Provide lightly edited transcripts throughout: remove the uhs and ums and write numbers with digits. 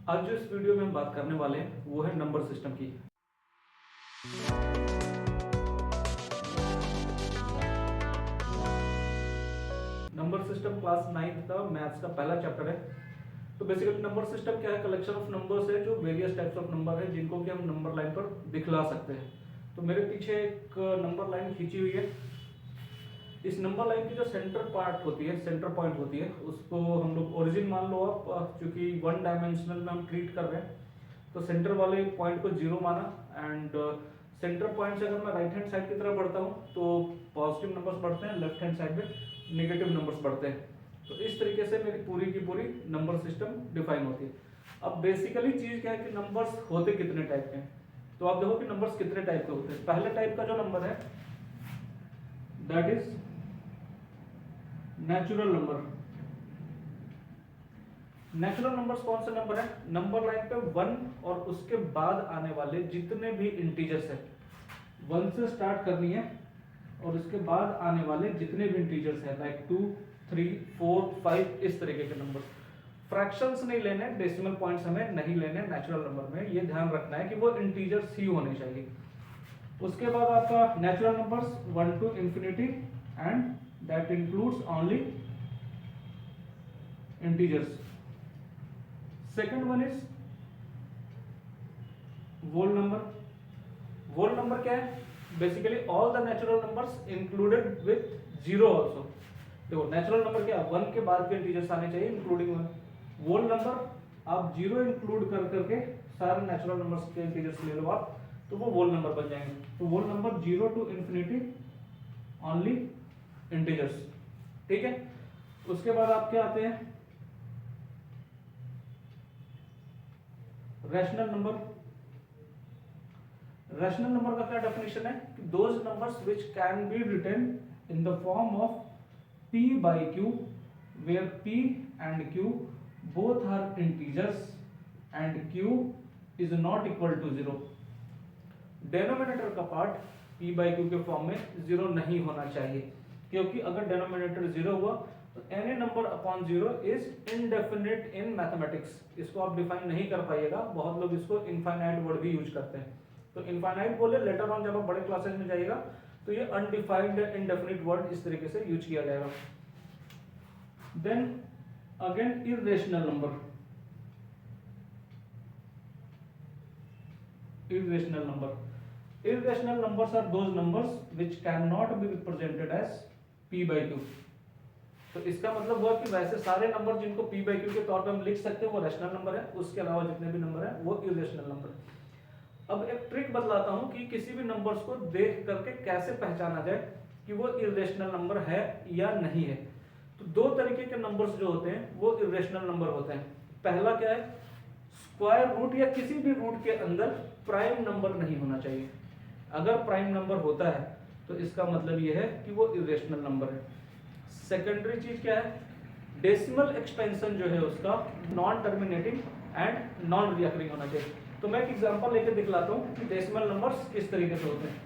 आज जो इस वीडियो में हम बात करने वाले हैं वो है नंबर सिस्टम की। नंबर सिस्टम क्लास 9th का मैथ्स का पहला चैप्टर है। तो बेसिकली नंबर सिस्टम क्या है? कलेक्शन ऑफ नंबर्स है जो वेरियस टाइप्स ऑफ नंबर है जिनको कि हम नंबर लाइन पर दिखला सकते हैं। तो मेरे पीछे एक नंबर लाइन खींची हुई है। इस नंबर लाइन की जो सेंटर पार्ट होती है, सेंटर पॉइंट होती है, उसको हम लोग ओरिजिन मान लो आप, क्योंकि वन डायमेंशनल में हम ट्रीट कर रहे हैं। तो सेंटर वाले पॉइंट को जीरो माना एंड सेंटर पॉइंट से अगर मैं राइट हैंड साइड की तरफ बढ़ता हूँ तो पॉजिटिव नंबर्स बढ़ते हैं, लेफ्ट हैंड साइड में नेगेटिव नंबर्स बढ़ते हैं। तो इस तरीके से मेरी पूरी की पूरी नंबर सिस्टम डिफाइन होती है। अब बेसिकली चीज क्या है कि नंबर्स होते कितने टाइप के हैं। तो आप देखो कि नंबर्स कितने टाइप के होते हैं। पहले टाइप का जो नंबर है that is natural number. Natural numbers कौन से नंबर है? नंबर लाइन पे 1 और उसके बाद आने वाले जितने भी इंटीजर्स है, 1 से स्टार्ट करनी है और उसके बाद आने वाले जितने भी इंटीजर्स है लाइक 2, 3, 4, 5 इस तरीके के नंबर। फ्रैक्शंस नहीं लेने, डेसिमल पॉइंट्स हमें नहीं लेने नेचुरल नंबर में। ये ध्यान रखना है कि वो इंटीजर्स ही होने चाहिए। उसके बाद आपका natural numbers 1 to infinity and that includes only integers. Second one is whole number. whole number क्या है? Basically all the natural numbers included with zero also. देखो नेचुरल नंबर क्या है? 1 के बाद के इंटीजर्स आने चाहिए इंक्लूडिंग 1। whole नंबर आप जीरो इंक्लूड कर करके सारे नेचुरल नंबर्स के इंटीजर्स ले लो आप, तो वो whole नंबर बन जाएंगे। तो whole number 0 to infinity only integers. ठीक है। उसके बाद आपके आते हैं रैशनल नंबर। रैशनल नंबर का क्या डेफिनेशन है कि those numbers which can be written in the form of p by q where p and q both are integers and q is not equal to 0। Denominator का part p by q के फॉर्म में 0 नहीं होना चाहिए, क्योंकि अगर denominator 0 हुआ तो any number upon 0 is indefinite in mathematics. इसको आप डिफाइन नहीं कर पाइएगा। बहुत लोग इसको इनफाइनाइट वर्ड भी यूज करते हैं। तो इनफाइनाइट बोले लेटर ऑन जब आप बड़े क्लासेस में जाइएगा तो ये अनडिफाइंड इनडेफिनिट वर्ड इस तरीके से यूज किया जाएगा। Then again irrational number. irrational number irrational numbers are those numbers which cannot be represented as p by q। तो इसका मतलब हुआ कि वैसे सारे नंबर जिनको p by q के तौर पे हम लिख सकते हैं वो रैशनल नंबर है, उसके अलावा जितने भी नंबर है वो irrational नंबर है। अब एक ट्रिक बतलाता हूं कि किसी भी नंबर्स को देख करके कैसे पहचाना जाए कि वो irrational नंबर है या नहीं है। तो दो तरीके के नंबर्स जो होते हैं वो irrational नंबर होते हैं। पहला क्या है? स्क्वायर रूट या किसी भी रूट के अंदर प्राइम नंबर नहीं होना चाहिए। अगर प्राइम नंबर होता है तो इसका मतलब यह है कि वो इरेशनल नंबर है। सेकेंडरी चीज क्या है? डेसिमल एक्सपेंशन जो है उसका non terminating and non recurring होना चाहिए। तो मैं एक एग्जांपल लेकर दिखलाता हूं कि डेसिमल नंबर्स किस तरीके से होते हैं।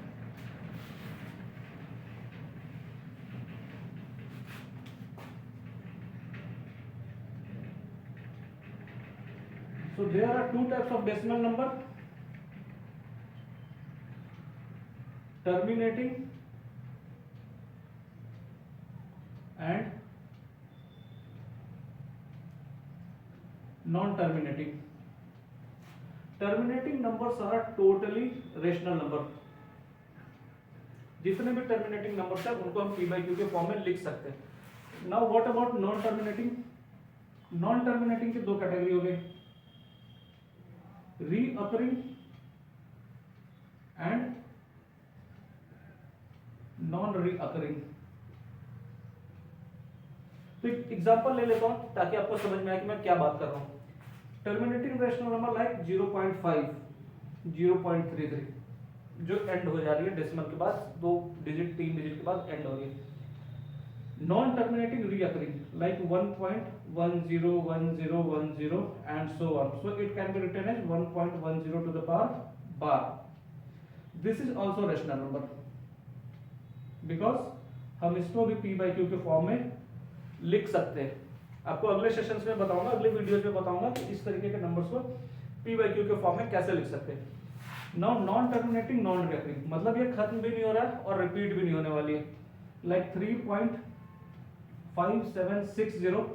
So there are two types of decimal number, terminating and non-terminating। Terminating numbers are totally rational number। जितने भी terminating numbers है उनको हम p by q के फॉर्म में लिख सकते हैं। Now what about non-terminating? Non-terminating की दो कैटेगरी हो गई, reoccurring and नॉन रिकरिंग। तो एक एग्जांपल ले लेता हूं ताकि आपको समझ में आए कि मैं क्या बात कर रहा हूं। टर्मिनेटिंग रैशनल नंबर लाइक 0.5, 0.33 जो एंड हो जा रही है डेसिमल के बाद, 2 डिजिट 3 डिजिट के बाद एंड हो रही है। Non terminating recurring like 1.101010 and so on. So it can be written as 1.10 to the power bar. This is also rational number because हम इसको भी p by q के फॉर्म में लिख सकते हैं। आपको अगले सेशंस में बताऊंगा, अगले वीडियोज में बताऊंगा कि इस तरीके के नंबर्स को p बाई क्यू के फॉर्म में कैसे लिख सकते हैं। Now non terminating non recurring, मतलब ये खत्म भी नहीं हो रहा है और रिपीट भी नहीं होने वाली है। Like 3.5760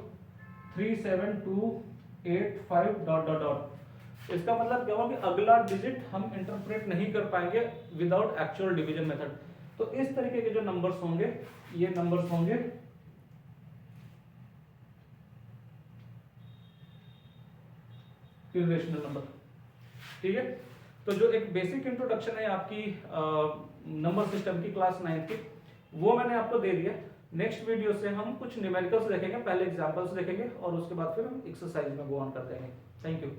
37285 dot dot dot. इसका मतलब क्या हुआ कि अगला डिजिट हम इंटरप्रेट नहीं कर पाएंगे विदाउट एक्चुअल डिवीजन मेथड। तो इस तरीके के जो नंबर्स होंगे, ये नंबर्स होंगे इर्रेशनल नंबर। ठीक है, तो जो एक बेसिक इंट्रोडक्शन है आपकी नंबर सिस्टम की क्लास 9 की, वो मैंने आपको दे दिया। नेक्स्ट वीडियो से हम कुछ न्यूमेरिकल्स देखेंगे, पहले एग्जांपल्स देखेंगे और उसके बाद फिर हम एक्सरसाइज में गो ऑन कर देंगे। Thank you.